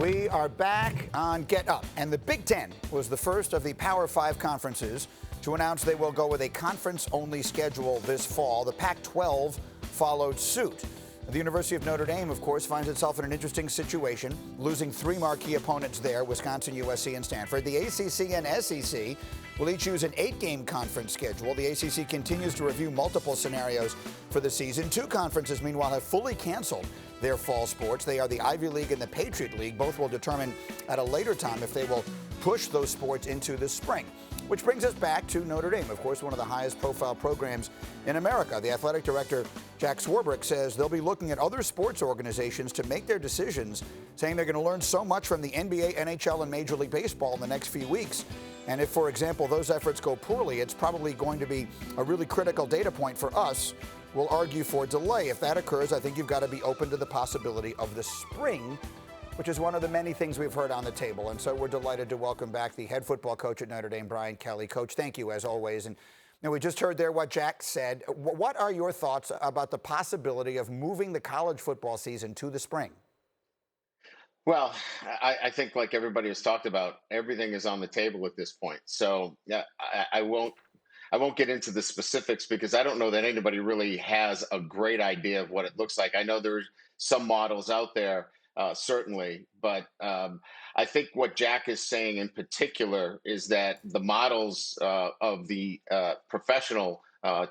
We are back on Get Up, and the Big Ten was the first of the Power 5 conferences to announce they will go with a conference-only schedule this fall. The Pac-12 followed suit. The University of Notre Dame, of course, finds itself in an interesting situation, losing three marquee opponents there, Wisconsin, USC, and Stanford. The ACC and SEC will each use an 8-game conference schedule. The ACC continues to review multiple scenarios for the season. Two conferences, meanwhile, have fully canceled their fall sports. They are the Ivy League and the Patriot League. Both will determine at a later time if they will push those sports into the spring. Which brings us back to Notre Dame, of course, one of the highest profile programs in America. The athletic director, Jack Swarbrick, says they'll be looking at other sports organizations to make their decisions, saying they're going to learn so much from the NBA, NHL, and Major League Baseball in the next few weeks. And if, for example, those efforts go poorly, it's probably going to be a really critical data point for us. We'll argue for delay. If that occurs, I think you've got to be open to the possibility of the spring, which is one of the many things we've heard on the table. And so we're delighted to welcome back the head football coach at Notre Dame, Brian Kelly. Coach, thank you, as always. And we just heard there what Jack said. What are your thoughts about the possibility of moving the college football season to the spring? Well, I think like everybody has talked about, everything is on the table at this point. So yeah, I won't get into the specifics because I don't know that anybody really has a great idea of what it looks like. I know there's some models out there, certainly, but I think what Jack is saying in particular is that the models of the professional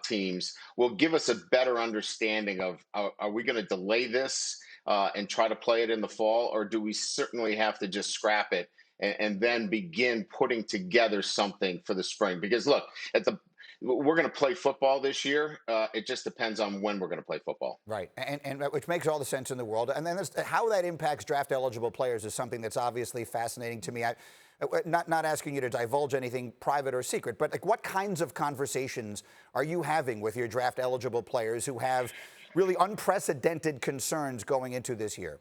teams will give us a better understanding of are we going to delay this and try to play it in the fall, or do we certainly have to just scrap it and then begin putting together something for the spring? Because look, we're going to play football this year. It just depends on when we're going to play football. Right, and which makes all the sense in the world. And then how that impacts draft-eligible players is something that's obviously fascinating to me. Not asking you to divulge anything private or secret, but like what kinds of conversations are you having with your draft-eligible players who have really unprecedented concerns going into this year?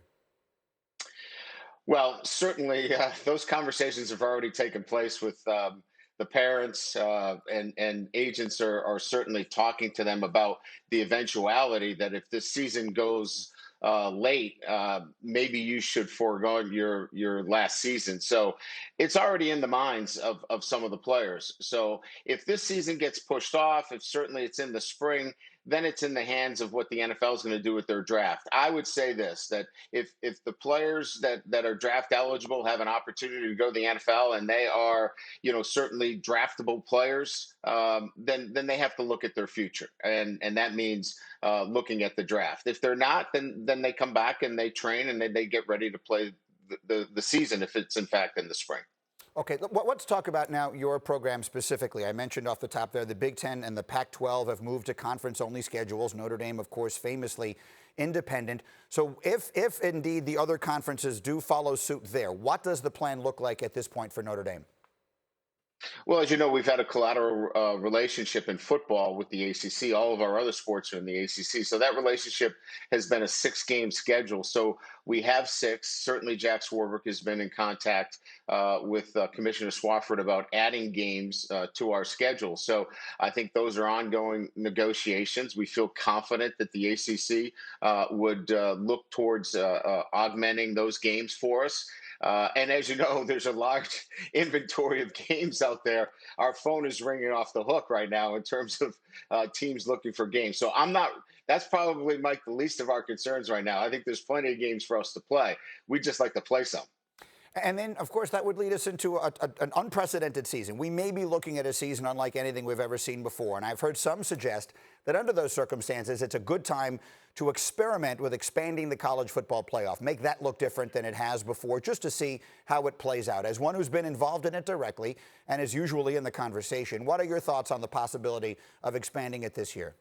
Well, certainly those conversations have already taken place with the parents and agents are certainly talking to them about the eventuality that if this season goes late, maybe you should forego your last season. So it's already in the minds of some of the players. So if this season gets pushed off, if certainly it's in the spring, then it's in the hands of what the NFL is going to do with their draft. I would say this, that if the players that are draft eligible have an opportunity to go to the NFL and they are, certainly draftable players, then they have to look at their future. And that means looking at the draft. If they're not, then they come back and they train and they get ready to play the season if it's in fact in the spring. Okay, let's talk about now your program specifically. I mentioned off the top there the Big Ten and the Pac-12 have moved to conference-only schedules. Notre Dame, of course, famously independent. So if indeed the other conferences do follow suit there, what does the plan look like at this point for Notre Dame? Well, as you know, we've had a collateral relationship in football with the ACC. All of our other sports are in the ACC. So that relationship has been a 6-game schedule. So we have 6. Certainly, Jack Swarbrick has been in contact with Commissioner Swafford about adding games to our schedule. So I think those are ongoing negotiations. We feel confident that the ACC would look towards augmenting those games for us. And as you know, there's a large inventory of games out there. Our phone is ringing off the hook right now in terms of teams looking for games. So that's probably, Mike, the least of our concerns right now. I think there's plenty of games for us to play. We'd just like to play some. And then, of course, that would lead us into an unprecedented season. We may be looking at a season unlike anything we've ever seen before. And I've heard some suggest that under those circumstances, it's a good time to experiment with expanding the college football playoff, make that look different than it has before, just to see how it plays out. As one who's been involved in it directly and is usually in the conversation, what are your thoughts on the possibility of expanding it this year?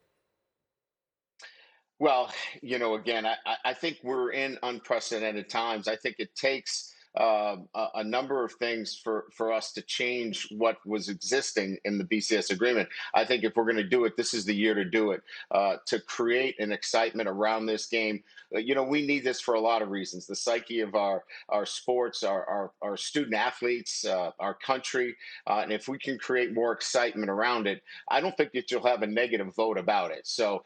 Well, again, I think we're in unprecedented times. I think it takes a number of things for us to change what was existing in the BCS agreement. I think if we're going to do it, this is the year to do it, to create an excitement around this game. We need this for a lot of reasons. The psyche of our sports, our student athletes, our country. And if we can create more excitement around it, I don't think that you'll have a negative vote about it. So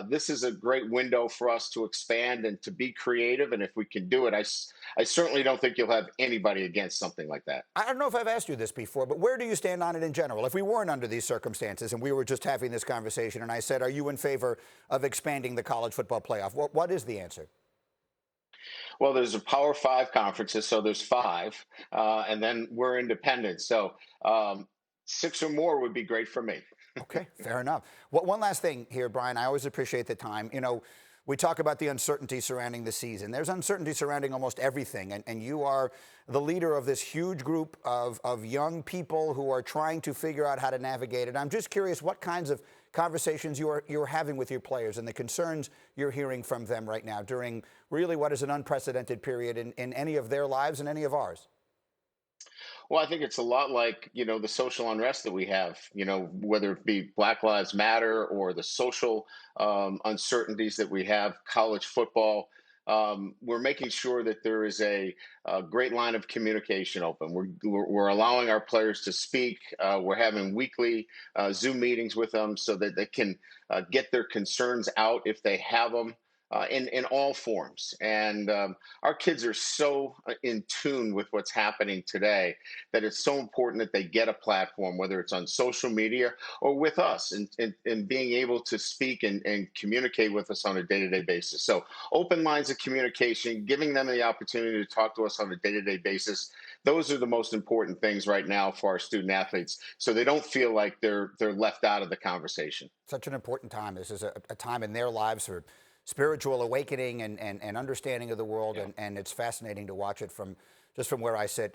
this is a great window for us to expand and to be creative. And if we can do it, I certainly don't think you'll you'll have anybody against something like that. I don't know if I've asked you this before, but where do you stand on it in general? If we weren't under these circumstances and we were just having this conversation and I said, are you in favor of expanding the college football playoff? What is the answer? Well, there's a Power Five conferences, so there's five, and then we're independent. So six or more would be great for me. Okay, fair enough. One last thing here, Brian. I always appreciate the time. You know, we talk about the uncertainty surrounding the season. There's uncertainty surrounding almost everything, and you are the leader of this huge group of young people who are trying to figure out how to navigate it. I'm just curious what kinds of conversations you're having with your players and the concerns you're hearing from them right now during really what is an unprecedented period in any of their lives and any of ours. Well, I think it's a lot like, the social unrest that we have, whether it be Black Lives Matter or the social uncertainties that we have, college football. We're making sure that there is a great line of communication open. We're allowing our players to speak. We're having weekly Zoom meetings with them so that they can get their concerns out if they have them. In all forms. And our kids are so in tune with what's happening today that it's so important that they get a platform, whether it's on social media or with us, and being able to speak and communicate with us on a day-to-day basis. So open lines of communication, giving them the opportunity to talk to us on a day-to-day basis. Those are the most important things right now for our student athletes, so they don't feel like they're left out of the conversation. Such an important time. This is a time in their lives for spiritual awakening and understanding of the world, Yeah. and it's fascinating to watch it from where I sit.